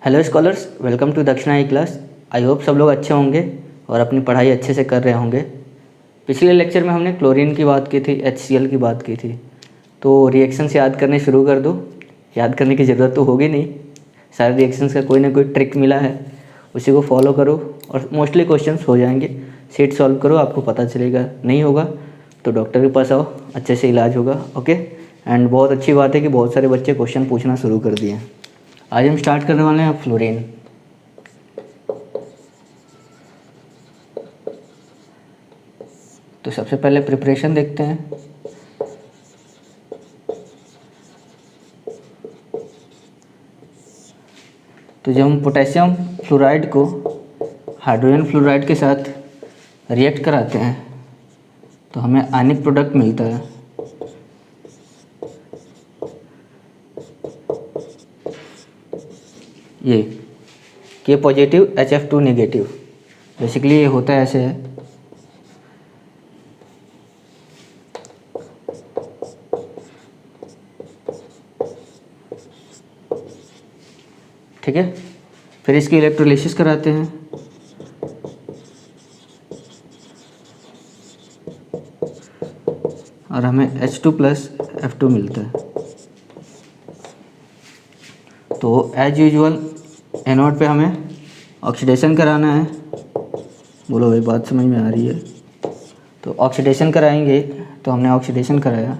Hello scholars, welcome to दक्षिणा ई class. I hope सब लोग अच्छे होंगे और अपनी पढ़ाई अच्छे से कर रहे होंगे। पिछले लेक्चर में हमने क्लोरीन की बात की थी, HCl की बात की थी। तो रिएक्शंस याद करने शुरू कर दो। याद करने की ज़रूरत तो होगी नहीं, सारे रिएक्शंस का कोई ना कोई ट्रिक मिला है, उसी को फॉलो करो और मोस्टली क्वेश्चंस हो जाएंगे। सीट सॉल्व करो, आपको पता चलेगा। नहीं होगा तो डॉक्टर के पास आओ, अच्छे से इलाज होगा। ओके। एंड बहुत अच्छी बात है कि बहुत सारे बच्चे क्वेश्चन पूछना शुरू कर दिए हैं। आज हम स्टार्ट करने वाले हैं फ्लोरीन। तो सबसे पहले प्रिपरेशन देखते हैं। तो जब हम पोटेशियम फ्लोराइड को हाइड्रोजन फ्लोराइड के साथ रिएक्ट कराते हैं तो हमें आयनिक प्रोडक्ट मिलता है। ये K positive HF2 negative. Basically ये होता है ऐसे है। ठीक है, फिर इसकी इलेक्ट्रोलिसिस कराते हैं। और हमें H2+F2 मिलता है। तो एज यूजुअल एनोड पे हमें ऑक्सीडेशन कराना है। बोलो भाई, बात समझ में आ रही है? तो ऑक्सीडेशन कराएंगे, तो हमने ऑक्सीडेशन कराया।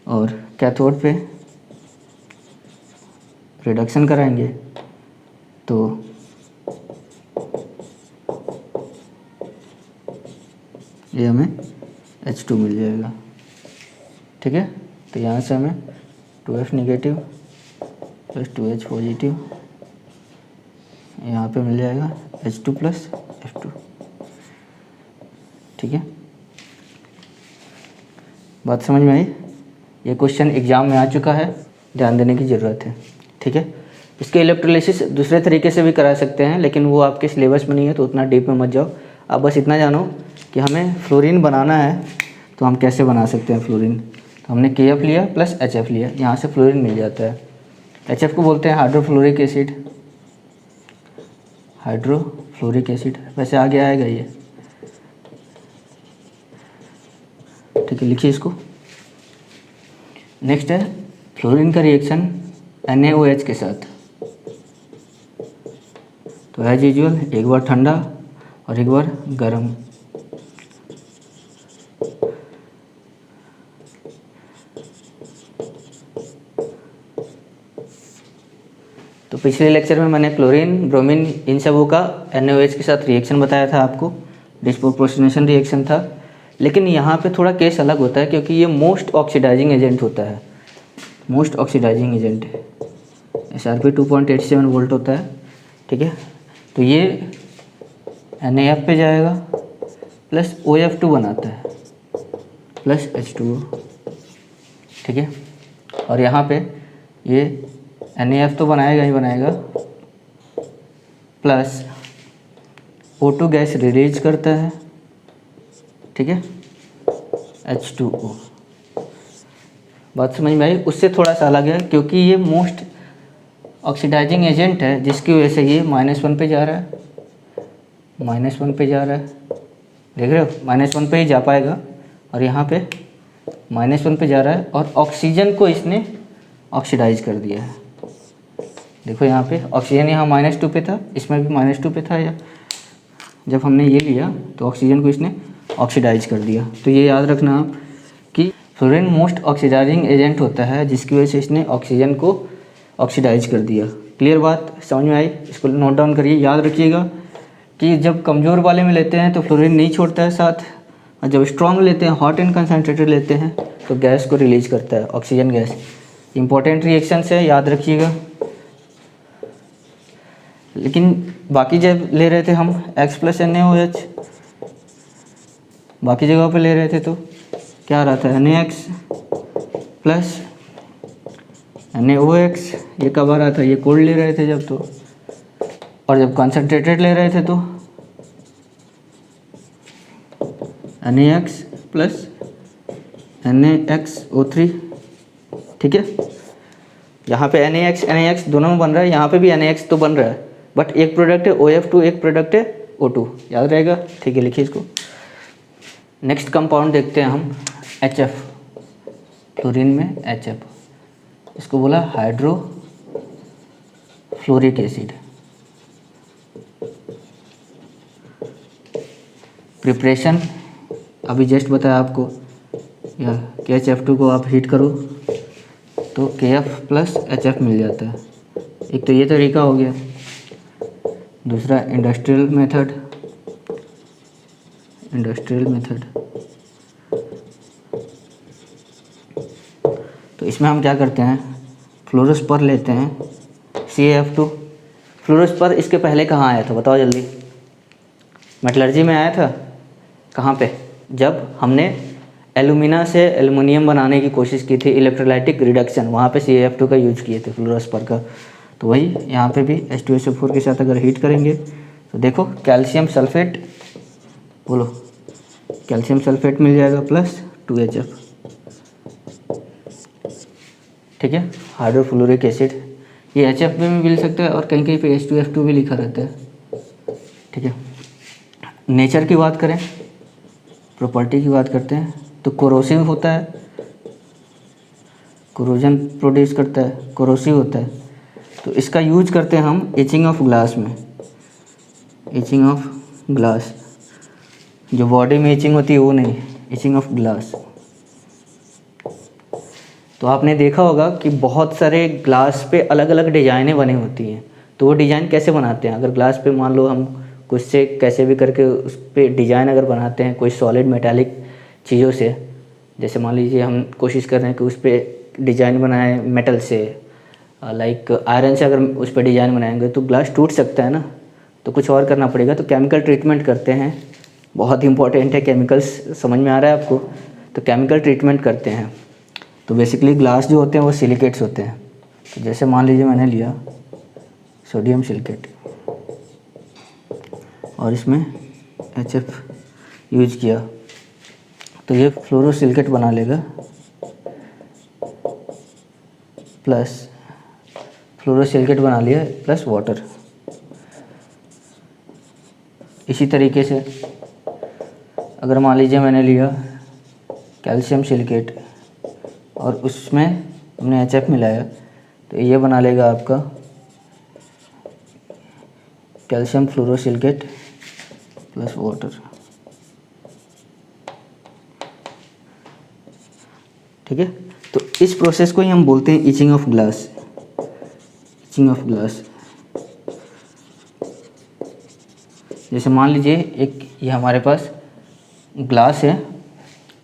और कैथोड पे रिडक्शन कराएंगे तो ये हमें H2 मिल जाएगा। ठीक है, तो यहाँ से हमें 2F negative plus 2H positive यहाँ पे मिल जाएगा H2+F2। ठीक है, बात समझ में आई? ये क्वेश्चन एग्ज़ाम में आ चुका है, ध्यान देने की ज़रूरत है। ठीक है, इसके इलेक्ट्रोलिसिस दूसरे तरीके से भी करा सकते हैं, लेकिन वो आपके सिलेबस में नहीं है तो उतना डीप में मत जाओ। आप बस इतना जानो कि हमें फ्लोरीन बनाना है तो हम कैसे बना सकते हैं फ्लोरीन। तो हमने KF लिया प्लस HF लिया, यहाँ से फ्लोरीन मिल जाता है। HF को बोलते हैं हाइड्रोफ्लोरिक एसिड। हाइड्रोफ्लोरिक एसिड वैसे आगे आएगा ये। ठीक है, लिखिए इसको। नेक्स्ट है फ्लोरीन का रिएक्शन NaOH के साथ। तो एज यूजुअल एक बार ठंडा और एक बार गर्म। तो पिछले लेक्चर में मैंने क्लोरीन, ब्रोमीन, इन सबों का NaOH के साथ रिएक्शन बताया था आपको। डिस्प्रोपोर्शनेशन रिएक्शन था। लेकिन यहाँ पे थोड़ा केस अलग होता है क्योंकि ये मोस्ट ऑक्सीडाइजिंग एजेंट होता है। Most oxidizing agent SRP 2.87 volt होता है। ठीक है, तो ये NaF पे जाएगा प्लस OF2 बनाता है प्लस H2O। ठीक है, और यहाँ पे ये NaF तो बनाएगा ही बनाएगा, प्लस O2 गैस रिलीज करता है। ठीक है, H2O। बात समझ में आई? उससे थोड़ा सा अलग है क्योंकि ये मोस्ट ऑक्सीडाइजिंग एजेंट है, जिसकी वजह से ये -1 पे जा रहा है। -1 पे जा रहा है, देख रहे हो? -1 पे ही जा पाएगा और यहाँ पे -1 पे जा रहा है और ऑक्सीजन को इसने ऑक्सीडाइज कर दिया है। देखो यहाँ पे ऑक्सीजन यहाँ -2 पे था, इसमें भी -2 पे था। या जब हमने ये लिया तो ऑक्सीजन को इसने ऑक्सीडाइज कर दिया। तो ये याद रखना आप कि फ्लोरीन मोस्ट ऑक्सीडाइजिंग एजेंट होता है, जिसकी वजह से इसने ऑक्सीजन को ऑक्सीडाइज कर दिया। क्लियर बात समझ में आई? इसको नोट डाउन करिए, याद रखिएगा कि जब कमज़ोर वाले में लेते हैं तो फ्लोरीन नहीं छोड़ता है साथ, और जब स्ट्रॉन्ग लेते हैं, हॉट एंड कंसनट्रेटेड लेते हैं, तो गैस को रिलीज करता है, ऑक्सीजन गैस। इंपॉर्टेंट रिएक्शन है, याद रखिएगा। लेकिन बाकी जब ले रहे थे हम X+NaOH, बाकी जगह पे ले रहे थे तो क्या आ रहा था? NaX plus NaOX। ये कब आ रहा था? ये कोल्ड ले रहे थे जब तो, और जब कंसनट्रेटेड ले रहे थे तो NaX प्लस NaXO3, ठीक है। यहाँ पे NaX दोनों में बन रहा है, यहाँ पे भी NaX तो बन रहा है, बट एक प्रोडक्ट है OF2, एक प्रोडक्ट है O2, याद रहेगा, ठीक है, लिखिए इसको। नेक्स्ट कंपाउंड देखते हैं हम, HF, फ्लोरीन में HF, इसको बोला हाइड्रोफ्लोरिक एसिड। प्रिपरेशन अभी जस्ट बताया आपको, या KHF2 को आप हीट करो तो KF प्लस HF मिल जाता है। एक तो ये तरीका हो गया। दूसरा इंडस्ट्रियल मेथड, तो इसमें हम क्या करते हैं, फ्लोरोस्पर लेते हैं, CaF2। फ्लोरोस्पर इसके पहले कहाँ आया था बताओ जल्दी? मेटलर्जी में आया था। कहाँ पे? जब हमने एलुमिना से एल्युमिनियम बनाने की कोशिश की थी, इलेक्ट्रोलाइटिक रिडक्शन, वहाँ पे CaF2 का यूज किए थे, फ्लोरोस्पर का। तो वही यहाँ पे भी H2SO4 के साथ अगर हीट करेंगे तो देखो कैल्शियम सल्फेट, बोलो, कैल्शियम सल्फेट मिल जाएगा प्लस 2HF, ठीक है, हाइड्रोफ्लोरिक एसिड। ये HF में भी मिल सकता है और कहीं कहीं पे H2F2 भी लिखा रहता है, ठीक है। नेचर की बात करें, प्रॉपर्टी की बात करते हैं, तो कोरोसिव होता है, कोरोजन प्रोड्यूस करता है, कोरोसिव होता है। तो इसका यूज करते हैं हम इचिंग ऑफ ग्लास में, इचिंग ऑफ ग्लास, जो बॉडी में इचिंग होती है वो नहीं, इचिंग ऑफ ग्लास। तो आपने देखा होगा कि बहुत सारे ग्लास पे अलग अलग डिज़ाइनें बनी होती हैं। तो वो डिज़ाइन कैसे बनाते हैं? अगर ग्लास पे मान लो हम कुछ से कैसे भी करके उस पर डिज़ाइन अगर बनाते हैं कोई सॉलिड मेटालिक चीज़ों से, जैसे मान लीजिए हम कोशिश कर रहे हैं कि उस पर डिज़ाइन बनाएं मेटल से, लाइक आयरन से अगर उस पर डिज़ाइन बनाएंगे तो ग्लास टूट सकता है ना, तो कुछ और करना पड़ेगा। तो केमिकल ट्रीटमेंट करते हैं, बहुत इंपॉर्टेंट है केमिकल्स, समझ में आ रहा है आपको? तो केमिकल ट्रीटमेंट करते हैं। तो बेसिकली ग्लास जो होते हैं वो सिलिकेट्स होते हैं। तो जैसे मान लीजिए मैंने लिया सोडियम सिलिकेट और इसमें HF यूज किया, तो ये फ्लोरोसिलिकेट बना लेगा, प्लस फ्लोरोसिलिकेट बना लिया प्लस वाटर। इसी तरीके से अगर मान लीजिए मैंने लिया कैल्शियम सिलिकेट और उसमें हमने HF मिलाया, तो ये बना लेगा आपका कैल्शियम फ्लोरोसिलिकेट प्लस वाटर, ठीक है। तो इस प्रोसेस को ही हम बोलते हैं etching of glass, etching of glass. जैसे मान लीजिए एक ये हमारे पास ग्लास है,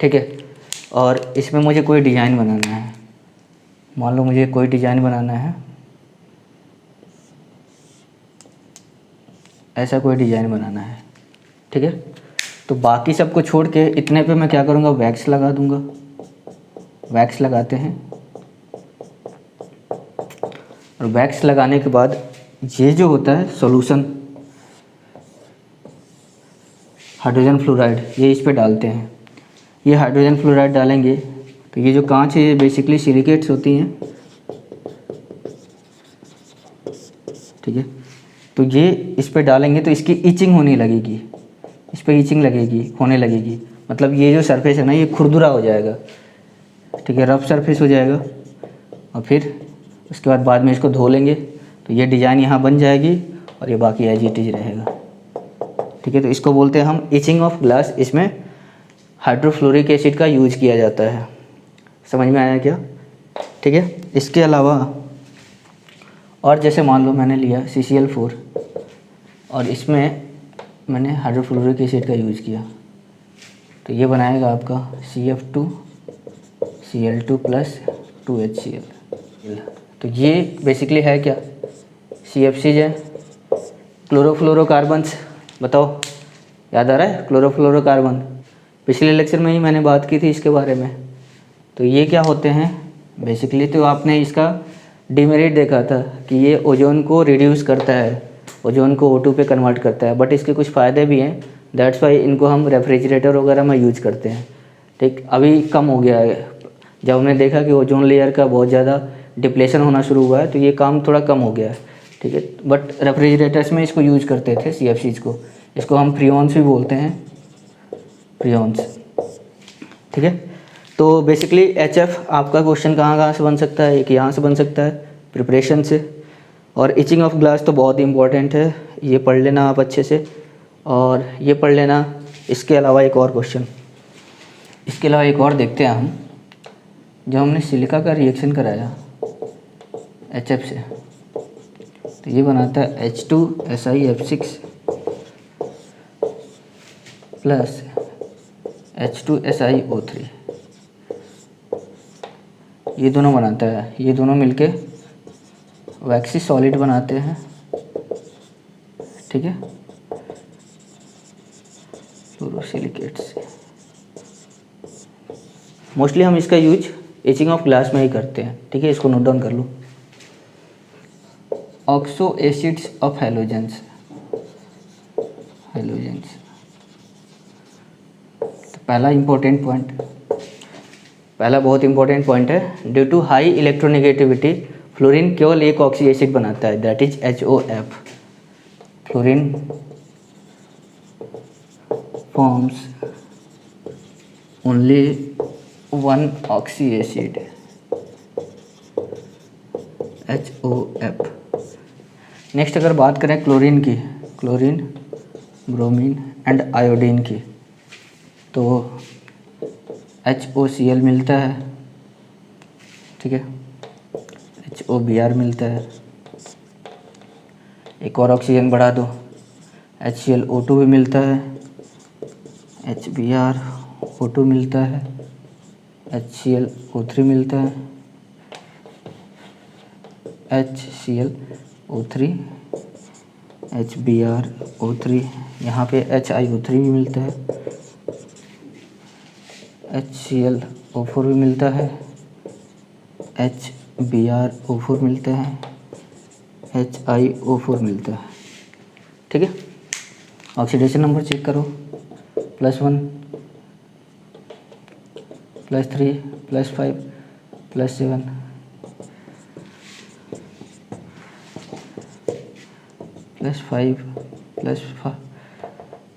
ठीक है, और इसमें मुझे कोई डिज़ाइन बनाना है। मान लो मुझे कोई डिज़ाइन बनाना है, ऐसा कोई डिज़ाइन बनाना है, ठीक है। तो बाकी सबको छोड़ के इतने पे मैं क्या करूँगा, वैक्स लगा दूँगा। वैक्स लगाते हैं और वैक्स लगाने के बाद ये जो होता है सॉल्यूशन हाइड्रोजन फ्लोराइड, ये इस पे डालते हैं। ये हाइड्रोजन फ्लोराइड डालेंगे तो ये जो कांच है ये बेसिकली सिलिकेट्स होती हैं, ठीक है। तो ये इस पे डालेंगे तो इसकी इचिंग होने लगेगी, इस पे इचिंग लगेगी, होने लगेगी। मतलब ये जो सरफेस है ना ये खुरदुरा हो जाएगा, ठीक है, रफ सरफेस हो जाएगा। और फिर उसके बाद में इसको धो लेंगे तो ये डिज़ाइन यहाँ बन जाएगी और ये बाकी एज इट इज रहेगा, ठीक है। तो इसको बोलते हैं हम इचिंग ऑफ ग्लास। इसमें हाइड्रोफ्लोरिक एसिड का यूज किया जाता है। समझ में आया क्या? ठीक है। इसके अलावा और जैसे मान लो मैंने लिया CCl4 और इसमें मैंने हाइड्रोफ्लोरिक एसिड का यूज़ किया, तो ये बनाएगा आपका CF2Cl2 प्लस 2HCl। तो ये बेसिकली है क्या, CFCs है, क्लोरोफ्लोरोकार्बन्स। बताओ याद आ रहा है क्लोरोफ्लोरोकार्बन? पिछले लेक्चर में ही मैंने बात की थी इसके बारे में। तो ये क्या होते हैं बेसिकली, तो आपने इसका डिमेरिट देखा था कि ये ओजोन को रिड्यूस करता है, ओजोन को O2 पे कन्वर्ट करता है, बट इसके कुछ फ़ायदे भी हैं। दैट्स वाई इनको हम रेफ्रिजरेटर वगैरह में यूज करते हैं, ठीक, अभी कम हो गया है। जब हमने देखा कि ओजोन लेयर का बहुत ज़्यादा डिप्लेशन होना शुरू हुआ है तो ये काम थोड़ा कम हो गया है। ठीक है, बट रेफ्रिजरेटर्स में इसको यूज करते थे CFCs को। इसको हम फ्रियोन्स भी बोलते हैं, फ्रियोन्स। ठीक है, तो बेसिकली HF आपका क्वेश्चन कहाँ कहाँ से बन सकता है, एक यहाँ से बन सकता है प्रिपरेशन से, और इचिंग ऑफ ग्लास तो बहुत ही इंपॉर्टेंट है, ये पढ़ लेना आप अच्छे से। और ये पढ़ लेना, इसके अलावा एक और क्वेश्चन, इसके अलावा एक और देखते हैं हम। जब हमने सिलिका का रिएक्शन कराया HF से तो ये बनाता है H2SiF6 प्लस H2SiO3, ये दोनों बनाता है। ये दोनों मिलके वैक्सी सॉलिड बनाते हैं। ठीक है, फ्लोरोसिलिकेट से मोस्टली हम इसका यूज एचिंग ऑफ ग्लास में ही करते हैं। ठीक है, इसको नोट डाउन कर लो। ऑक्सो एसिड्स ऑफ हेलोजेंस, तो पहला इंपॉर्टेंट पॉइंट, पहला बहुत इंपॉर्टेंट पॉइंट है, due to high electronegativity fluorine केवल एक ऑक्सी एसिड बनाता है, that is HOF। Fluorine forms only one oxy acid HOF। Next अगर बात करें क्लोरीन की, क्लोरीन, ब्रोमीन एंड आयोडीन की, तो HOCl मिलता है। ठीक है, HOBr मिलता है। एक और ऑक्सीजन बढ़ा दो, HClO2 भी मिलता है, HBrO2 मिलता है, HClO3 मिलता है, HClO3, HBrO3, यहाँ पे HiO3 भी मिलता है, HClO4 भी मिलता है, HBrO4 मिलता है, HiO4 मिलता है। ठीक है, ऑक्सीडेशन नंबर चेक करो, +1, +3, +5, +7, +5,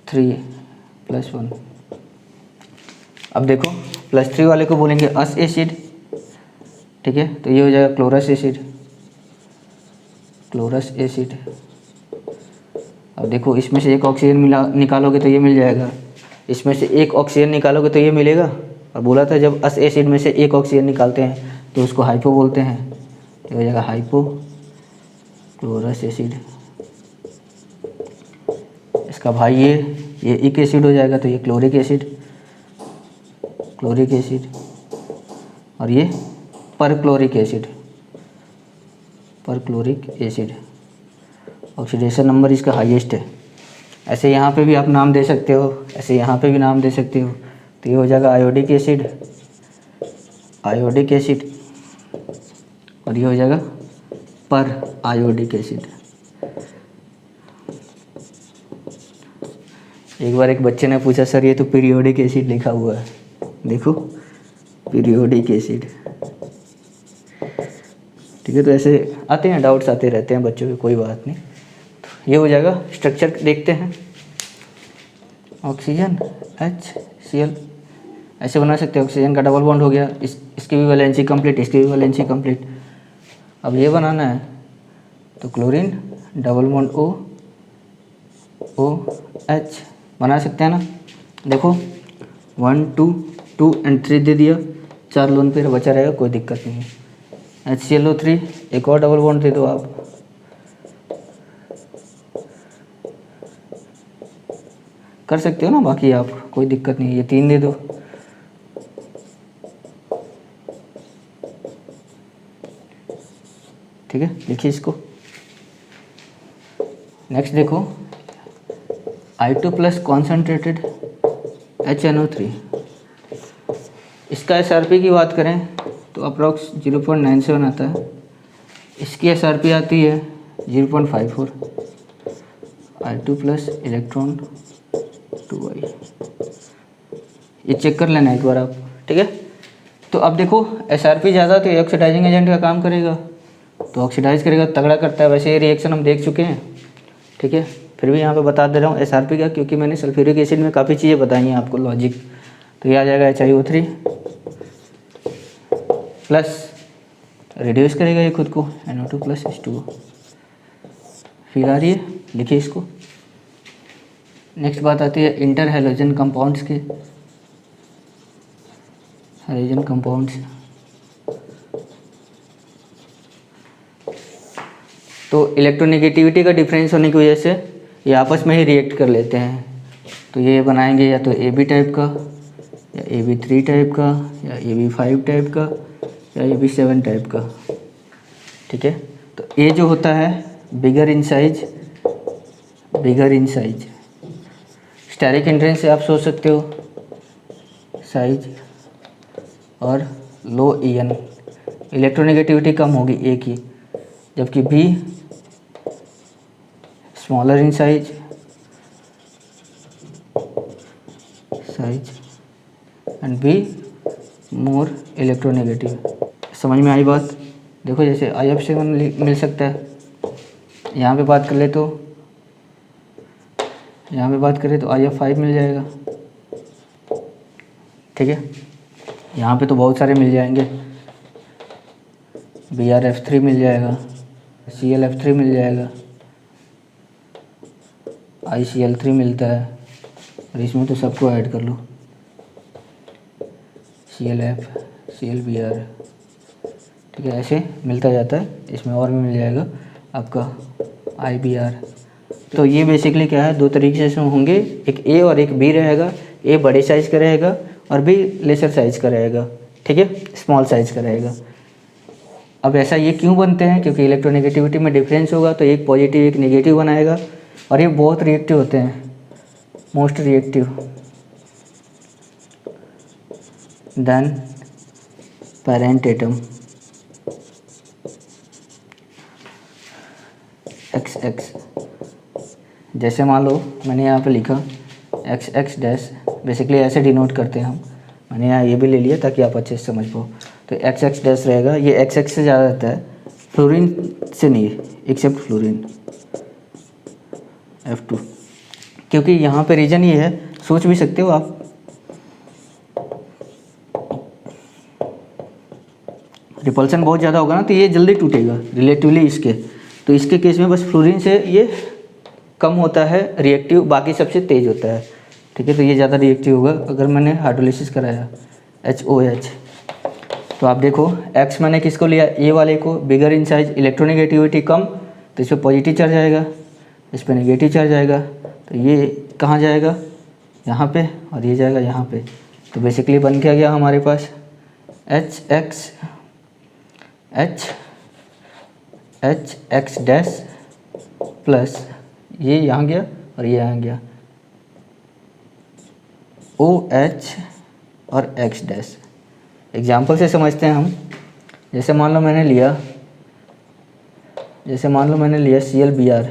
+3, +1। अब देखो +3 वाले को बोलेंगे अस एसिड। ठीक है, तो ये हो जाएगा क्लोरस एसिड, क्लोरस एसिड। अब देखो इसमें से एक ऑक्सीजन मिला निकालोगे तो ये मिल जाएगा, इसमें से एक ऑक्सीजन निकालोगे तो ये मिलेगा। और बोला था जब अस एसिड में से एक ऑक्सीजन निकालते हैं तो उसको हाइपो बोलते हैं, ये हो जाएगा हाइपो क्लोरस एसिड। इसका भाई ये एक एसिड हो जाएगा, तो ये क्लोरिक एसिड, क्लोरिक एसिड, और ये perchloric acid, perchloric acid. Oxidation number इसका हाईएस्ट है। ऐसे यहाँ पे भी आप नाम दे सकते हो, ऐसे यहाँ पे भी नाम दे सकते हो। तो ये हो जाएगा आयोडिक एसिड, आयोडिक एसिड, और ये हो जाएगा पर आयोडिक एसिड। एक बार एक बच्चे ने पूछा सर ये तो पीरियोडिक एसिड लिखा हुआ है, देखो पीरियोडिक एसिड। ठीक है, तो ऐसे आते हैं, डाउट्स आते रहते हैं बच्चों के, कोई बात नहीं। तो ये हो जाएगा। स्ट्रक्चर देखते हैं, ऑक्सीजन HCl ऐसे बना सकते हैं। ऑक्सीजन का डबल बॉन्ड हो गया, इसकी भी वैलेंसी कंप्लीट, इसकी भी वैलेंसी कंप्लीट। अब ये बनाना है तो क्लोरीन डबल बॉन्ड OH बना सकते हैं ना। देखो 1 2 2 एंड 3 दे दिया, 4 लोन पेयर बचा रहेगा, कोई दिक्कत नहीं है। HClO3 एक और डबल बॉन्ड दे दो आप, कर सकते हो ना बाकी आप, कोई दिक्कत नहीं है। ये 3 दे दो, ठीक है, लिखिए इसको। नेक्स्ट देखो I2 प्लस कॉन्सेंट्रेटेड HNO3, इसका SRP की बात करें तो अप्रॉक्स 0.97 आता है। इसकी SRP आती है 0.54। I2 प्लस इलेक्ट्रॉन 2I, ये चेक कर लेना एक बार आप, ठीक है। तो अब देखो SRP ज़्यादा तो ये ऑक्सीडाइजिंग एजेंट का काम करेगा, तो ऑक्सीडाइज करेगा, तगड़ा करता है। वैसे ये रिएक्शन हम देख चुके हैं, ठीक है, फिर भी यहाँ पे बता दे रहा हूँ SRP का, क्योंकि मैंने सल्फ्यूरिक एसिड में काफ़ी चीज़ें बताई हैं आपको लॉजिक। तो ये आ जाएगा HiO3 प्लस रिड्यूस करेगा ये खुद को NO2 प्लस H2O। फिर आ रही है, लिखिए इसको। नेक्स्ट बात आती है इंटर हैलोजन कंपाउंड्स की। हैलोजन कंपाउंड्स, तो इलेक्ट्रोनेगेटिविटी का डिफरेंस होने की वजह से ये आपस में ही रिएक्ट कर लेते हैं। तो ये बनाएंगे या तो AB टाइप का, या AB3 टाइप का, या AB5 टाइप का, या AB7 टाइप का, ठीक है। तो ये जो होता है बिगर इन साइज, स्टेरिक हिंड्रेंस से आप सोच सकते हो साइज, और लो EN, इलेक्ट्रोनेगेटिविटी कम होगी A की, जबकि B smaller in size and B more electronegative. समझ में आई बात? देखो जैसे IF7 मिल सकता है, यहाँ पे बात कर ले तो IF5 मिल जाएगा, ठीक है। यहाँ पे तो बहुत सारे मिल जाएंगे, BrF3 मिल जाएगा, ClF3 मिल जाएगा, ICl3 मिलता है, और इसमें तो सबको ऐड कर लो, ClF, ClBr, ठीक है, ऐसे मिलता जाता है। इसमें और भी मिल जाएगा आपका IBr। तो ये बेसिकली क्या है, दो तरीके से होंगे, एक A और एक B रहेगा। A बड़े साइज़ का रहेगा और B लेसर साइज़ का रहेगा, ठीक है, स्मॉल साइज़ का रहेगा। अब ऐसा ये क्यों बनते हैं, क्योंकि इलेक्ट्रोनेगेटिविटी में डिफरेंस होगा, तो एक पॉजिटिव एक नेगेटिव बनाएगा, और ये बहुत रिएक्टिव होते हैं, most reactive than parent atom XX। जैसे मान लो मैंने यहाँ पे लिखा XX डैश, बेसिकली ऐसे डिनोट करते हैं हम, मैंने यहाँ ये भी ले लिया ताकि आप अच्छे से समझ पाओ। तो XX डैश रहेगा, ये XX से ज़्यादा रहता है, फ्लोरीन से नहीं, एक्सेप्ट फ्लोरीन F2, क्योंकि यहाँ पे रीजन ये है, सोच भी सकते हो आप, रिपल्सन बहुत ज़्यादा होगा ना, तो ये जल्दी टूटेगा रिलेटिवली इसके। तो इसके केस में बस फ्लोरीन से ये कम होता है रिएक्टिव, बाकी सबसे तेज़ होता है, ठीक है। तो ये ज़्यादा रिएक्टिव होगा अगर मैंने हाइड्रोलिसिस कराया HOH। तो आप देखो X मैंने किसको लिया, A वाले को, बिगर इन साइज, इलेक्ट्रोनेगेटिविटी कम, तो इस पर पॉजिटिव चार्ज आएगा, इस पर नेगेटिव चार्ज आएगा। तो ये कहाँ जाएगा, यहाँ पे, और ये जाएगा यहाँ पे। तो बेसिकली बन क्या गया हमारे पास HX डैश प्लस ये यहाँ गया और ये यहाँ गया OH और X डैश। एग्जाम्पल से समझते हैं हम। जैसे मान लो मैंने लिया ClBr,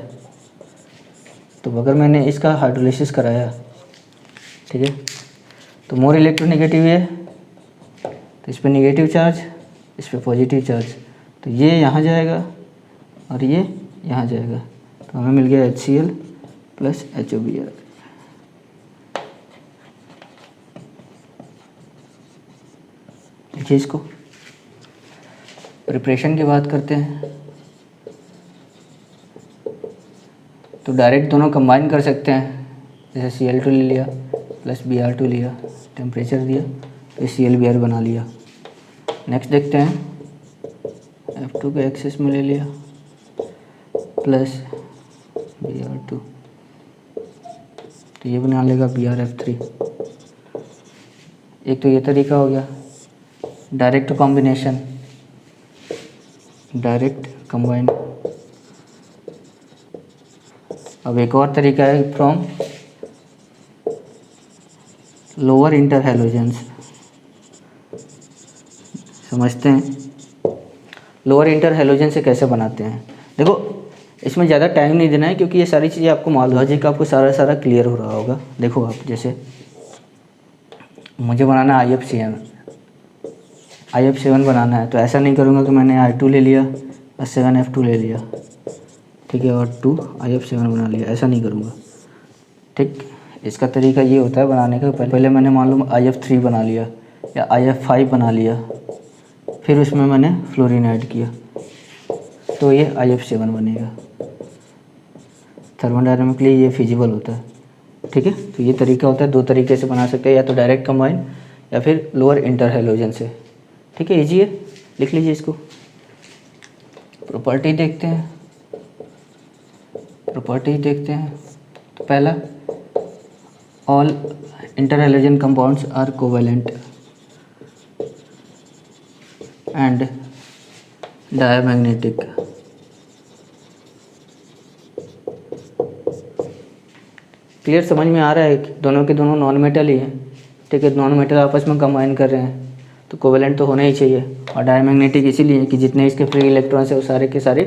तो अगर मैंने इसका हाइड्रोलिसिस कराया, ठीक है, तो मोर इलेक्ट्रोनेगेटिव है, तो इस पर नेगेटिव चार्ज, इस पर पॉजिटिव चार्ज, तो ये यहाँ जाएगा और ये यहाँ जाएगा, तो हमें मिल गया HCl प्लस HOBr। देखिए इसको, प्रिपरेशन की बात करते हैं तो डायरेक्ट दोनों कंबाइन कर सकते हैं। जैसे Cl2 ले लिया प्लस Br2 लिया, टेम्परेचर दिया, तो ClBr बना लिया। नेक्स्ट देखते हैं, F2 को एक्सेस में ले लिया प्लस Br2, तो ये बना लेगा BrF3। एक तो ये तरीका हो गया डायरेक्ट कॉम्बिनेशन, डायरेक्ट कंबाइन। अब एक और तरीका है फ्रॉम लोअर इंटर हैलोजेंस। समझते हैं लोअर इंटर हैलोजन से कैसे बनाते हैं। देखो इसमें ज़्यादा टाइम नहीं देना है, क्योंकि ये सारी चीज़ें आपको लॉजिक आपको सारा क्लियर हो रहा होगा। देखो आप जैसे मुझे बनाना है IF7 बनाना है, तो ऐसा नहीं करूँगा कि मैंने I2 ले लिया और 7F2 ले लिया, ठीक है, और 2 IF7 बना लिया, ऐसा नहीं करूँगा। ठीक, इसका तरीका ये होता है बनाने का, पहले मैंने मान लो IF3 बना लिया या IF5 बना लिया, फिर उसमें मैंने फ्लोरीन ऐड किया, तो ये IF7 बनेगा। थर्मोडायनामिकली ये फिजिबल होता है, ठीक है। तो ये तरीका होता है, दो तरीके से बना सकते हैं, या तो डायरेक्ट कंबाइन या फिर लोअर इंटर हैलोजन से, ठीक है। इजी है, लिख लीजिए इसको। प्रॉपर्टी देखते हैं, तो पहला, all inter halogen compounds are covalent and diamagnetic. Clear, समझ में आ रहा है कि दोनों के दोनों नॉन मेटल ही हैं, ठीक है। नॉन मेटल आपस में कंबाइन कर रहे हैं तो कोवेलेंट तो होना ही चाहिए, और डायमैग्नेटिक इसीलिए कि जितने इसके फ्री इलेक्ट्रॉन्स है वो सारे के सारे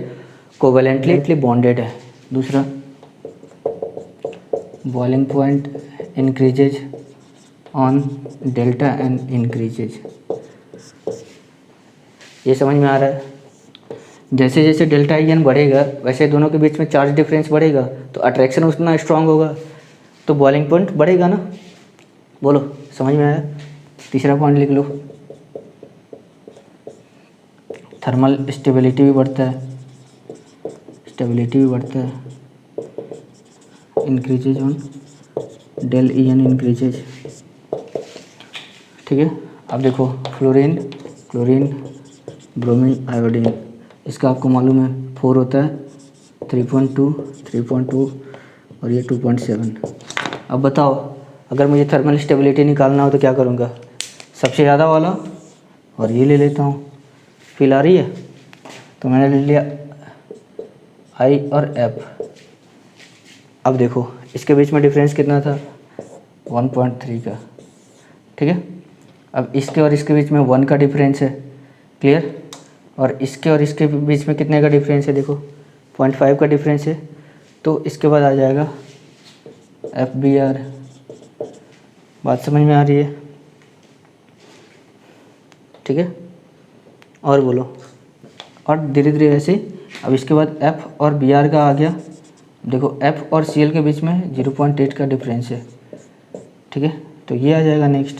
कोवेलेंटली बॉन्डेड है। दूसरा, boiling point increases on delta EN increases. ये समझ में आ रहा है, जैसे जैसे डेल्टा एन बढ़ेगा वैसे दोनों के बीच में चार्ज डिफरेंस बढ़ेगा, तो अट्रैक्शन उतना स्ट्रांग होगा, तो बॉइलिंग पॉइंट बढ़ेगा ना। बोलो, समझ में आया। तीसरा पॉइंट लिख लो, थर्मल स्टेबिलिटी भी बढ़ता है, increases on del EN increases, ठीक है। अब देखो, फ्लोरीन, क्लोरीन, ब्रोमीन, आयोडीन, इसका आपको मालूम है 4 होता है, 3.2, 3.2 और ये 2.7। अब बताओ, अगर मुझे थर्मल स्टेबिलिटी निकालना हो तो क्या करूँगा, सबसे ज़्यादा वाला और ये ले लेता हूँ। फील आ रही है, तो मैंने ले लिया I और F। अब देखो इसके बीच में डिफरेंस कितना था, 1.3 का, ठीक है। अब इसके और इसके बीच में 1 का डिफरेंस है, क्लियर। और इसके और इसके बीच में कितने का डिफरेंस है, देखो 0.5 का डिफरेंस है, तो इसके बाद आ जाएगा FBr। बात समझ में आ रही है, ठीक है। और बोलो, और धीरे धीरे ऐसे। अब इसके बाद F और Br का आ गया, देखो F और Cl के बीच में 0.8 का डिफरेंस है, ठीक है, तो ये आ जाएगा नेक्स्ट।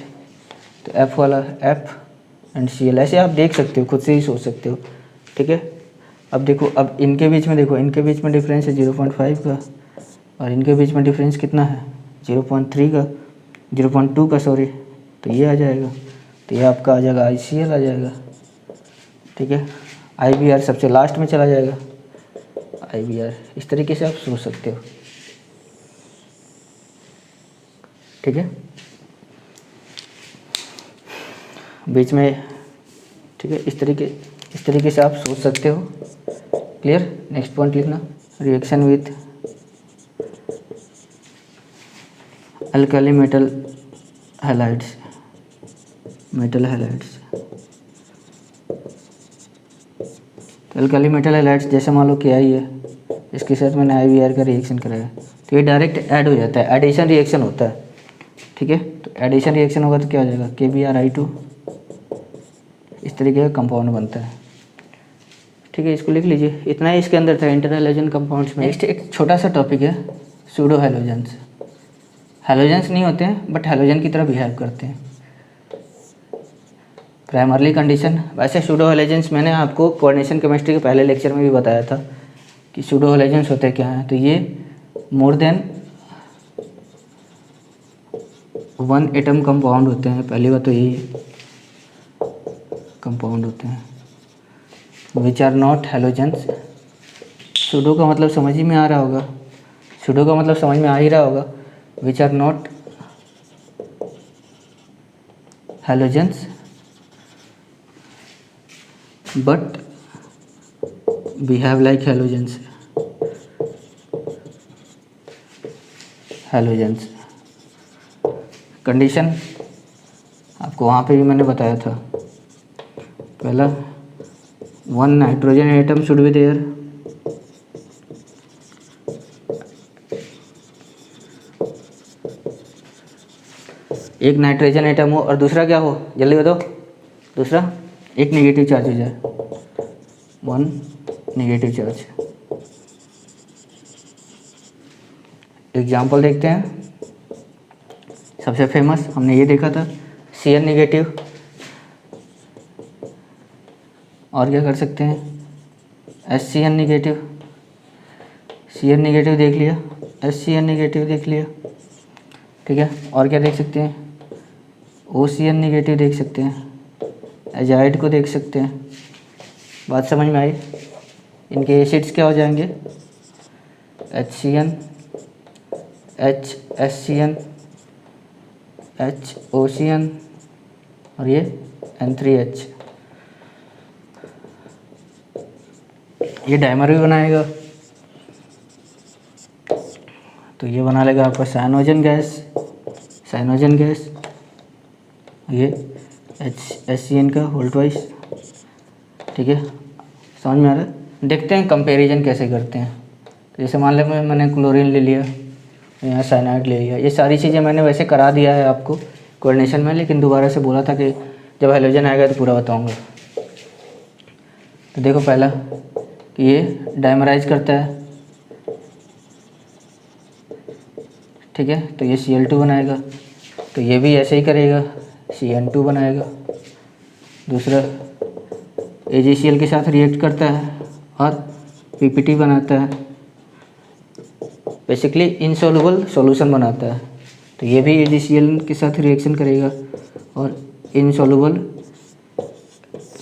तो F वाला F एंड Cl, ऐसे आप देख सकते हो, खुद से ही सोच सकते हो, ठीक है। अब देखो, अब इनके बीच में देखो, इनके बीच में डिफरेंस है 0.5 का, और इनके बीच में डिफरेंस कितना है 0.3 का, 0.2 का सॉरी, तो ये आ जाएगा, तो ये आपका आ जाएगा ICl आ जाएगा, ठीक है। IBr सबसे लास्ट में चला जाएगा, IBr। इस तरीके से आप सोच सकते हो, ठीक है, बीच में, ठीक है। इस तरीके से आप सोच सकते हो, क्लियर। नेक्स्ट पॉइंट लिखना, reaction with alkali metal halides, तो अल्कली मेटल हैलाइड्स जैसे मान लो कि आई है, इसके साथ मैंने IBr का रिएक्शन कराया, तो ये डायरेक्ट ऐड हो जाता है, एडिशन रिएक्शन होता है, ठीक है। तो एडिशन रिएक्शन होगा तो क्या हो जाएगा, KBrI2, इस तरीके का कंपाउंड बनता है, ठीक है। इसको लिख लीजिए, इतना ही इसके अंदर था इंटर हैलोजन कंपाउंड्स में। नेक्स्ट एक छोटा सा टॉपिक है, सूडो हैलोजेंस। हैलोजेंस नहीं होते हैं बट हैलोजन की तरह बिहेव करते हैं। प्राइमरली कंडीशन, वैसे सूडो हैलोजेंस मैंने आपको कोऑर्डिनेशन केमिस्ट्री के पहले लेक्चर में भी बताया था कि सूडो हैलोजेंस होते क्या हैं। तो ये मोर देन 1 एटम कंपाउंड होते हैं, पहली बात तो यही कंपाउंड होते हैं, which are not halogens. Pseudo का मतलब समझ ही में आ रहा होगा, सूडो का मतलब समझ में आ ही रहा होगा, which are not halogens but behave like halogens. Condition आपको वहाँ पे भी मैंने बताया था, पहला 1 nitrogen atom should be there, एक नाइट्रोजन एटम हो और दूसरा क्या हो, जल्दी बताओ, दूसरा एक नेगेटिव चार्ज हो जाए, 1 नेगेटिव चार्ज। एग्जाम्पल देखते हैं, सबसे फेमस हमने ये देखा था, Cn नेगेटिव। और क्या कर सकते हैं, HCN नेगेटिव, Cn नेगेटिव देख लिया, HCN नेगेटिव देख लिया, ठीक है। और क्या देख सकते हैं, OCN नेगेटिव देख सकते हैं, एजाइड को देख सकते हैं। बात समझ में आई। इनके एसिड्स क्या हो जाएंगे, HCN, HSCN, HOCN और ये N3H। ये डायमर भी बनाएगा, तो ये बना लेगा आपका साइनोजन गैस, ये HCN का होल ट्वाइस, ठीक है। समझ में आ रहा है। देखते हैं कंपैरिजन कैसे करते हैं। तो जैसे मान लें मैंने क्लोरीन ले लिया, यहाँ साइनाइड ले लिया, ये सारी चीज़ें मैंने वैसे करा दिया है आपको कोऑर्डिनेशन में, लेकिन दोबारा से बोला था कि जब हाइड्रोजन आएगा तो पूरा बताऊँगा। तो देखो पहला कि ये डायमराइज करता है, ठीक है, तो ये Cl2 बनाएगा, तो ये भी ऐसे ही करेगा, CN2 बनाएगा। दूसरा AgCl के साथ रिएक्ट करता है और PPT बनाता है, बेसिकली इनसॉल्युबल सॉल्यूशन बनाता है। तो ये भी AgCl के साथ रिएक्शन करेगा और इनसॉल्युबल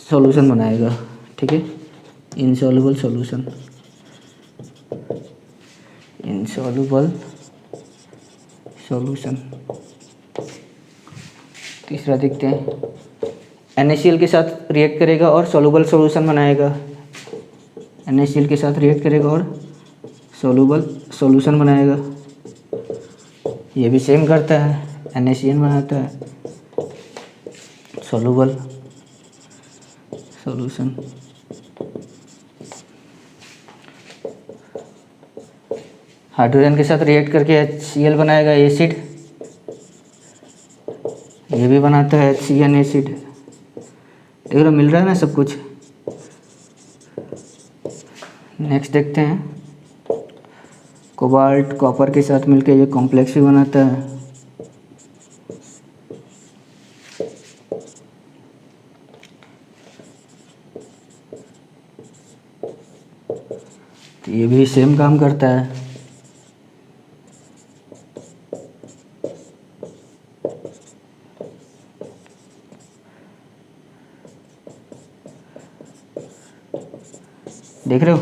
सॉल्यूशन बनाएगा, ठीक है, इनसॉल्युबल सॉल्यूशन। तीसरा देखते हैं, NaCl के साथ रिएक्ट करेगा और सॉल्युबल सॉल्यूशन बनाएगा, NaCl के साथ रिएक्ट करेगा और सॉल्युबल सॉल्यूशन बनाएगा। ये भी सेम करता है, NaCN बनाता है, सॉल्युबल सॉल्यूशन। हाइड्रोजन के साथ रिएक्ट करके HCl बनाएगा एसिड, ये भी बनाता है HCN एसिड। देख रहे हो, मिल रहा है ना सब कुछ। नेक्स्ट देखते हैं, कोबाल्ट कॉपर के साथ मिलकर ये कॉम्प्लेक्स भी बनाता है। तो ये भी सेम काम करता है। देख रहे हो,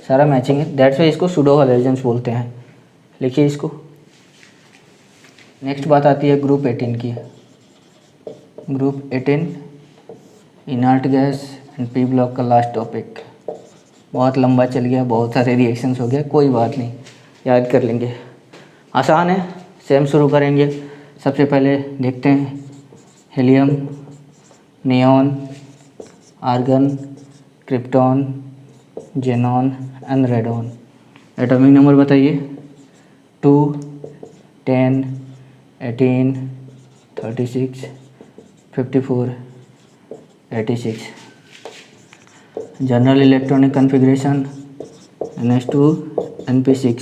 सारा मैचिंग है, दैट्स वाई इसको सूडो हैलोजेंस बोलते हैं। लिखिए इसको। नेक्स्ट बात आती है ग्रुप 18 की। Group 18 inert gas and P block का लास्ट टॉपिक। बहुत लंबा चल गया, बहुत सारे रिएक्शंस हो गए, कोई बात नहीं, याद कर लेंगे, आसान है। सेम शुरू करेंगे। सबसे पहले देखते हैं helium, neon, argon, krypton, xenon and radon. Atomic number बताइए। 2, 10, 18, 36, 54, 86। General electronic configuration NH2 NP6।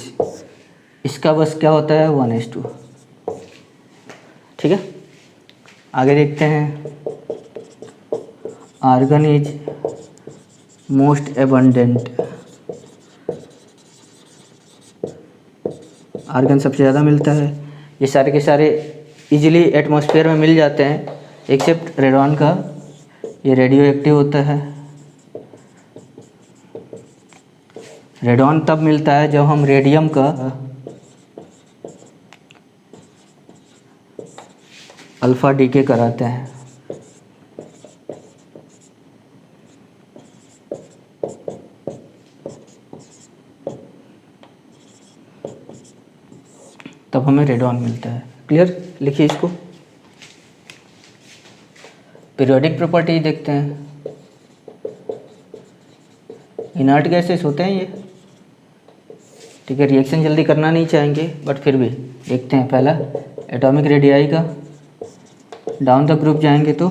इसका बस क्या होता है 1s2, ठीक है। आगे देखते हैं, argon is most abundant. Argon सबसे ज़्यादा मिलता है। ये सारे के सारे इजीली एटमॉस्फेयर में मिल जाते हैं, एक्सेप्ट रेडॉन का, ये रेडियो एक्टिव होता है। रेडॉन तब मिलता है जब हम रेडियम का अल्फ़ा डीके कराते हैं। तब हमें रेडॉन मिलता है। क्लियर, लिखिए इसको। पीरियोडिक प्रॉपर्टी देखते हैं। इनर्ट गैसेस होते हैं ये, ठीक है। रिएक्शन जल्दी करना नहीं चाहेंगे, बट फिर भी देखते हैं। पहला एटॉमिक रेडियाई का डाउन द ग्रुप जाएंगे तो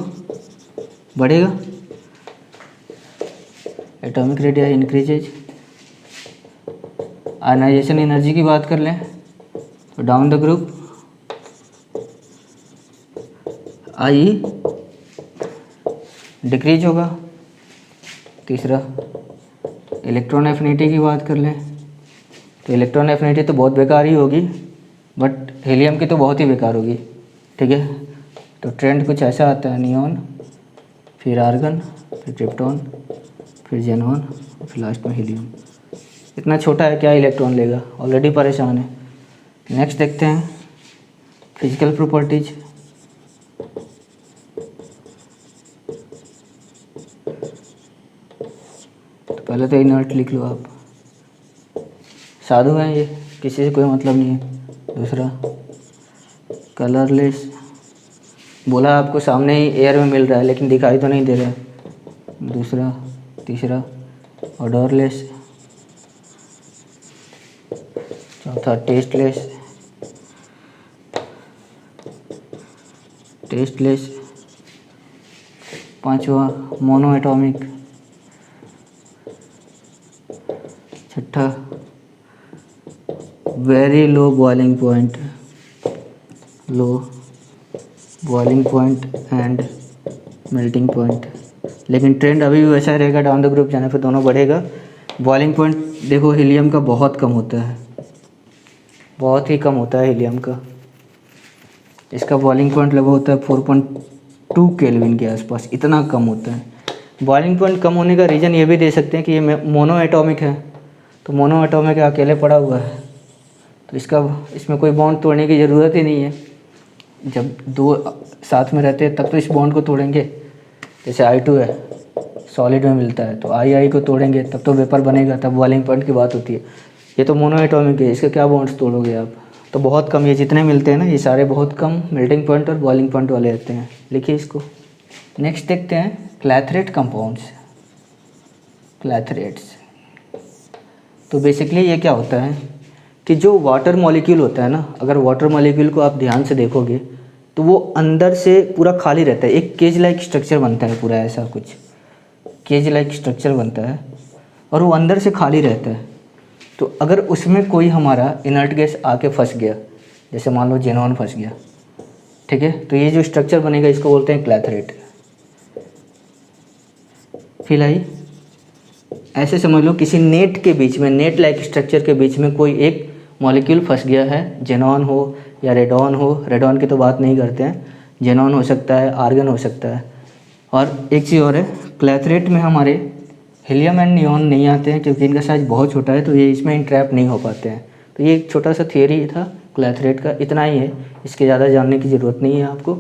बढ़ेगा, atomic radius increases. Ionization energy की बात कर लें तो down the group I decrease होगा। तीसरा इलेक्ट्रॉन एफिनिटी की बात कर लें तो इलेक्ट्रॉन एफिनिटी तो बहुत बेकार ही होगी, बट हीलियम की तो बहुत ही बेकार होगी, ठीक है। तो ट्रेंड कुछ ऐसा आता है, नियॉन, फिर आर्गन, फिर क्रिप्टॉन, फिर जेनॉन, फिर लास्ट में हीलियम। इतना छोटा है, क्या इलेक्ट्रॉन लेगा, ऑलरेडी परेशान है। नेक्स्ट देखते हैं फिजिकल प्रॉपर्टीज। तो पहले तो इनर्ट लिख लो आप, साधु हैं ये, किसी से कोई मतलब नहीं है। दूसरा कलरलेस, बोला आपको सामने ही एयर में मिल रहा है लेकिन दिखाई तो नहीं दे रहा है। दूसरा तीसरा ऑडोरलेस, चौथा टेस्टलेस, पांचवा मोनो एटॉमिक, छठा very low boiling point, low boiling point and melting point. लेकिन ट्रेंड अभी भी वैसा रहेगा, डाउन द ग्रुप जाने पर दोनों बढ़ेगा। बॉइलिंग पॉइंट देखो हीलियम का बहुत कम होता है, बहुत ही कम होता है हीलियम का। इसका बॉइलिंग पॉइंट लगभग होता है 4.2 केल्विन के आसपास, इतना कम होता है। बॉइलिंग पॉइंट कम होने का रीज़न ये भी दे सकते हैं कि ये मोनो एटॉमिक है, तो मोनो एटॉमिक अकेले पड़ा हुआ है, तो इसमें कोई बॉन्ड तोड़ने की ज़रूरत ही नहीं है। जब दो साथ में रहते हैं तब तो इस बॉन्ड को तोड़ेंगे। जैसे I2 है, सॉलिड में मिलता है, तो I को तोड़ेंगे तब तो वेपर बनेगा, तब बॉइलिंग पॉइंट की बात होती है। ये तो मोनो एटॉमिक है, इसके क्या बॉन्ड्स तोड़ोगे आप, तो बहुत कम, ये जितने मिलते हैं ना ये सारे बहुत कम मेल्टिंग पॉइंट और बॉइलिंग पॉइंट वाले रहते हैं। लिखिए इसको। नेक्स्ट देखते हैं क्लैथरेट कंपाउंड्स। क्लैथरेट्स तो बेसिकली ये क्या होता है कि जो वाटर मॉलिक्यूल होता है ना, अगर वाटर मॉलिक्यूल को आप ध्यान से देखोगे तो वो अंदर से पूरा खाली रहता है, एक केज लाइक स्ट्रक्चर बनता है पूरा, ऐसा कुछ केज लाइक स्ट्रक्चर बनता है और वो अंदर से खाली रहता है। तो अगर उसमें कोई हमारा इनर्ट गैस आके फंस गया, जैसे मान लो जेनॉन फंस गया, ठीक है, तो ये जो स्ट्रक्चर बनेगा इसको बोलते हैं क्लैथरेट। फिलहाल ऐसे समझ लो किसी नेट के बीच में, नेट लाइक स्ट्रक्चर के बीच में कोई एक मॉलिक्यूल फंस गया है, जेनॉन हो या रेडॉन हो, रेडॉन की तो बात नहीं करते हैं, जेनॉन हो सकता है, आर्गन हो सकता है। और एक चीज़ और है, क्लैथरेट में हमारे हीलियम एंड नियॉन नहीं आते हैं क्योंकि इनका साइज बहुत छोटा है, तो ये इसमें इंट्रैप नहीं हो पाते हैं। तो ये एक छोटा सा थियरी था क्लैथरेट का, इतना ही है, इसके ज़्यादा जानने की ज़रूरत नहीं है आपको,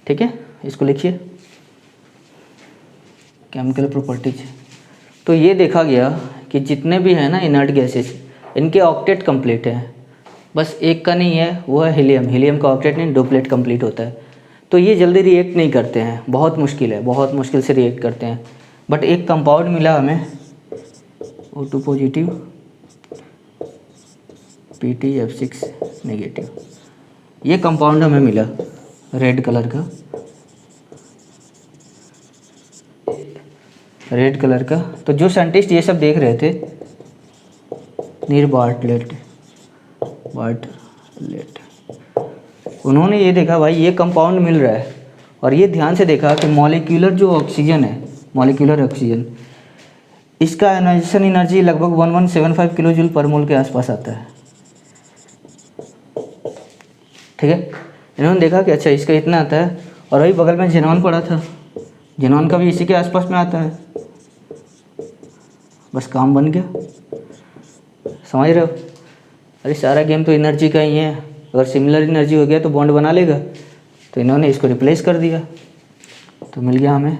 ठीक है। इसको लिखिए केमिकल प्रॉपर्टीज। तो ये देखा गया कि जितने भी हैं ना इनर्ट गैसेस, इनके ऑक्टेट कंप्लीट हैं, बस एक का नहीं है, वो है हीलियम। हीलियम का ऑक्टेट नहीं, डुप्लेट कंप्लीट होता है। तो ये जल्दी रिएक्ट नहीं करते हैं, बहुत मुश्किल है, बहुत मुश्किल से रिएक्ट करते हैं। बट एक कंपाउंड मिला हमें O2 पॉजिटिव PtF6 नेगेटिव, ये कंपाउंड हमें मिला रेड कलर का, रेड कलर का। तो जो साइंटिस्ट ये सब देख रहे थे, नीर बार्टलेट, उन्होंने ये देखा भाई ये कंपाउंड मिल रहा है, और ये ध्यान से देखा कि मॉलिक्यूलर जो ऑक्सीजन है, मॉलिक्यूलर ऑक्सीजन, इसका आयनाइजेशन एनर्जी लगभग 1175 किलो जूल पर मोल के आसपास आता है, ठीक है। इन्होंने देखा कि अच्छा इसका इतना आता है, और वही बगल में जेनॉन पड़ा था, जेनॉन का भी इसी के आसपास में आता है, बस काम बन गया। समझ रहे हो? अरे सारा गेम तो एनर्जी का ही है, अगर सिमिलर एनर्जी हो गया तो बॉन्ड बना लेगा, तो इन्होंने इसको रिप्लेस कर दिया, तो मिल गया हमें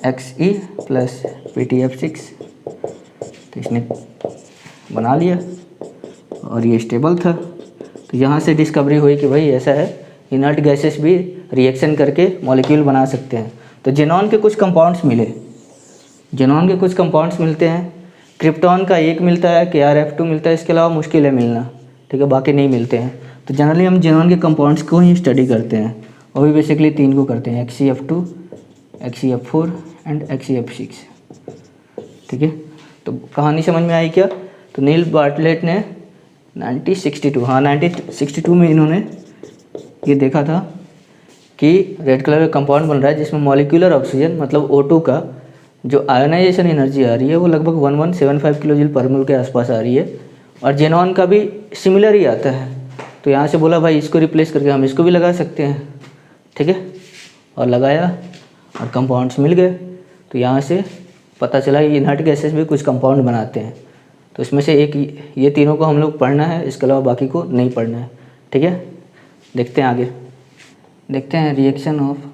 Xe प्लस PtF6। तो इसने बना लिया और ये स्टेबल था। तो यहाँ से डिस्कवरी हुई कि भाई ऐसा है, इनर्ट गैसेस भी रिएक्शन करके मॉलिक्यूल बना सकते हैं। तो जेनॉन के कुछ कंपाउंड्स मिले, जेनॉन के कुछ कंपाउंड्स मिलते हैं, क्रिप्टॉन का एक मिलता है, KrF2 मिलता है, इसके अलावा मुश्किल है मिलना, ठीक है, बाकी नहीं मिलते हैं। तो जनरली हम जेनॉन के कंपाउंड्स को ही स्टडी करते हैं, वो भी बेसिकली 3 को करते हैं, HCF2, HCF4 एंड HCF6। ठीक है, तो कहानी समझ में आई क्या? तो नील बार्टलेट ने 1962 में इन्होंने ये देखा था कि रेड कलर का कंपाउंड बन रहा है जिसमें मॉलिक्यूलर ऑक्सीजन मतलब O2 का जो आयोनाइजेशन एनर्जी आ रही है वो लगभग 1175 किलो जूल पर मोल के आसपास आ रही है, और जेनॉन का भी सिमिलर ही आता है। तो यहाँ से बोला भाई इसको रिप्लेस करके हम इसको भी लगा सकते हैं। ठीक है, और लगाया और कंपाउंड्स मिल गए। तो यहाँ से पता चला कि इनर्ट गैसेस भी कुछ कंपाउंड बनाते हैं। तो इसमें से एक ये तीनों को हम लोग पढ़ना है, इसके अलावा बाकी को नहीं पढ़ना है। ठीक है, देखते हैं आगे, देखते हैं reaction of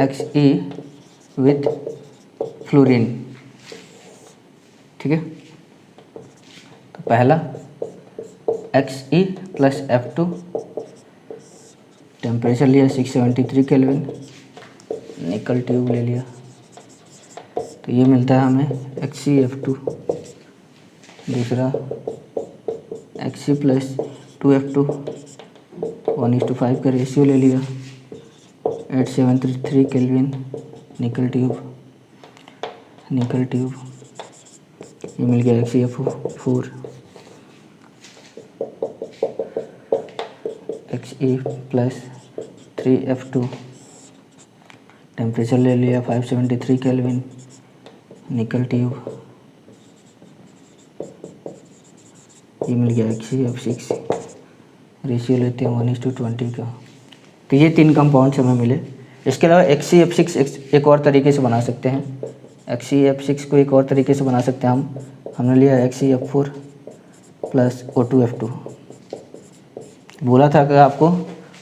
Xe with fluorine. ठीक है, तो पहला Xe प्लस F2, टेम्परेचर लिया 673 केल्विन, निकल ट्यूब ले लिया, तो ये मिलता है हमें HCF2। दूसरा Xe प्लस 2F2, 1:5 का रेशियो ले लिया, 873 केल्विन, निकल ट्यूब, ये मिल गया HCF4। Xe plus 3F2, temperature ले लिया 573 केल्विन, निकल ट्यूब, ये मिल गया HCF6, रेशियो लेते हैं 1:20 का। तो ये 3 कंपाउंड्स हमें मिले। इसके अलावा HCF6 एक और तरीके से बना सकते हैं। HCF6 को एक और तरीके से बना सकते हैं हमने लिया HCF4 प्लस O2F2। बोला था कि आपको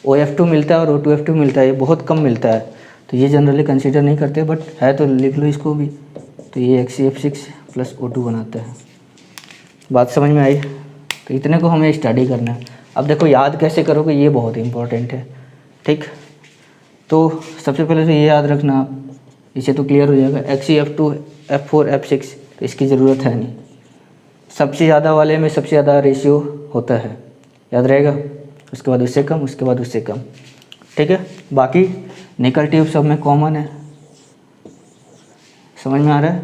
OF2 मिलता है और O2F2 मिलता है, ये बहुत कम मिलता है, तो ये जनरली कंसीडर नहीं करते, बट है तो लिख लो इसको भी। तो ये HCF6 प्लस O2 बनाता है। बात समझ में आई? तो इतने को हमें स्टडी करना है। अब देखो याद कैसे करोगे, ये बहुत इंपॉर्टेंट है। ठीक, तो सबसे पहले तो ये याद रखना आप, इसे तो क्लियर हो जाएगा। HCF2, F4, F6 तो इसकी ज़रूरत है नहीं, सबसे ज़्यादा वाले में सबसे ज़्यादा रेशियो होता है, याद रहेगा। उसके बाद उससे कम, उसके बाद उससे कम। ठीक है, बाकी निकल ट्यूब सब में कॉमन है, समझ में आ रहा है।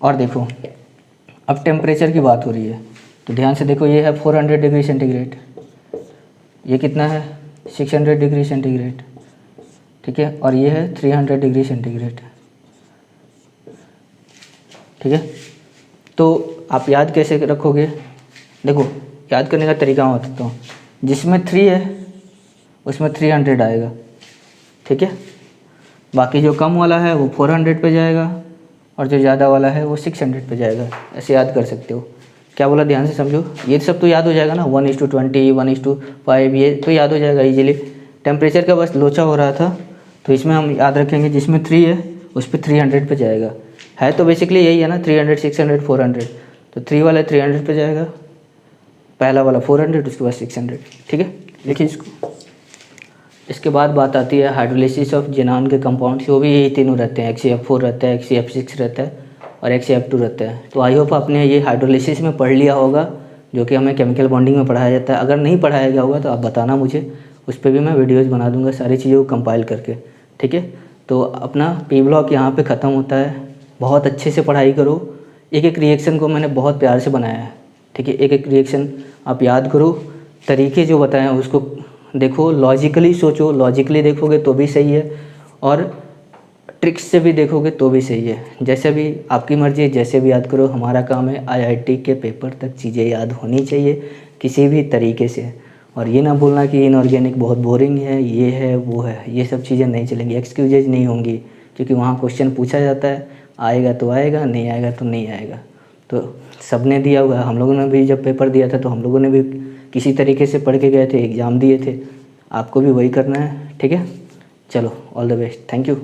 और देखो अब टेम्परेचर की बात हो रही है, तो ध्यान से देखो, ये है 400 डिग्री सेंटीग्रेड, ये कितना है 600 डिग्री सेंटीग्रेड। ठीक है, और ये है 300 डिग्री सेंटीग्रेड। ठीक है, तो आप याद कैसे रखोगे? देखो याद करने का तरीका मैं बताता हूँ। जिसमें 3 है उसमें 300 आएगा। ठीक है, बाकी जो कम वाला है वो 400 पे जाएगा और जो ज़्यादा वाला है वो 600 पे जाएगा। ऐसे याद कर सकते हो। क्या बोला, ध्यान से समझो, ये सब तो याद हो जाएगा ना, 1:20, 1:5, ये तो याद हो जाएगा इजीली। टेम्परेचर का बस लोचा हो रहा था, तो इसमें हम याद रखेंगे जिसमें 3 है उस पर 300 पे जाएगा। है तो बेसिकली यही है ना, 300, 600, 400, तो 3 वाला 300 पे जाएगा, पहला वाला 400, उसके बाद 600। ठीक है, देखिए इसको। इसके बाद बात आती है हाइड्रोलिसिस ऑफ जेनॉन के कंपाउंड्स, वो भी यही तीनों रहते हैं, HCF4 रहता है, HCF6 रहता है और HCF2 रहता है। तो आई होप आपने ये हाइड्रोलिसिस में पढ़ लिया होगा, जो कि हमें केमिकल बॉन्डिंग में पढ़ाया जाता है। अगर नहीं पढ़ाया गया होगा तो आप बताना मुझे, उस पर भी मैं वीडियोज़ बना दूँगा सारी चीज़ों को कंपाइल करके। ठीक है, तो अपना P ब्लॉक यहाँ पर ख़त्म होता है। बहुत अच्छे से पढ़ाई करो, एक एक रिएक्शन को मैंने बहुत प्यार से बनाया है। ठीक है, एक एक रिएक्शन आप याद करो, तरीके जो बताए हैं उसको देखो, लॉजिकली सोचो, लॉजिकली देखोगे तो भी सही है और ट्रिक्स से भी देखोगे तो भी सही है। जैसे भी आपकी मर्ज़ी, जैसे भी याद करो। हमारा काम है IIT के पेपर तक चीज़ें याद होनी चाहिए किसी भी तरीके से। और ये ना बोलना कि इनऑर्गेनिक बहुत बोरिंग है, ये है वो है, ये सब चीज़ें नहीं चलेंगी, एक्सक्यूजेज नहीं होंगी, क्योंकि वहाँ क्वेश्चन पूछा जाता है, आएगा तो आएगा, नहीं आएगा तो नहीं आएगा। तो सबने दिया हुआ है, हम लोगों ने भी जब पेपर दिया था तो हम लोगों ने भी किसी तरीके से पढ़ के गए थे, एग्ज़ाम दिए थे, आपको भी वही करना है। ठीक है, चलो, all the best, thank you.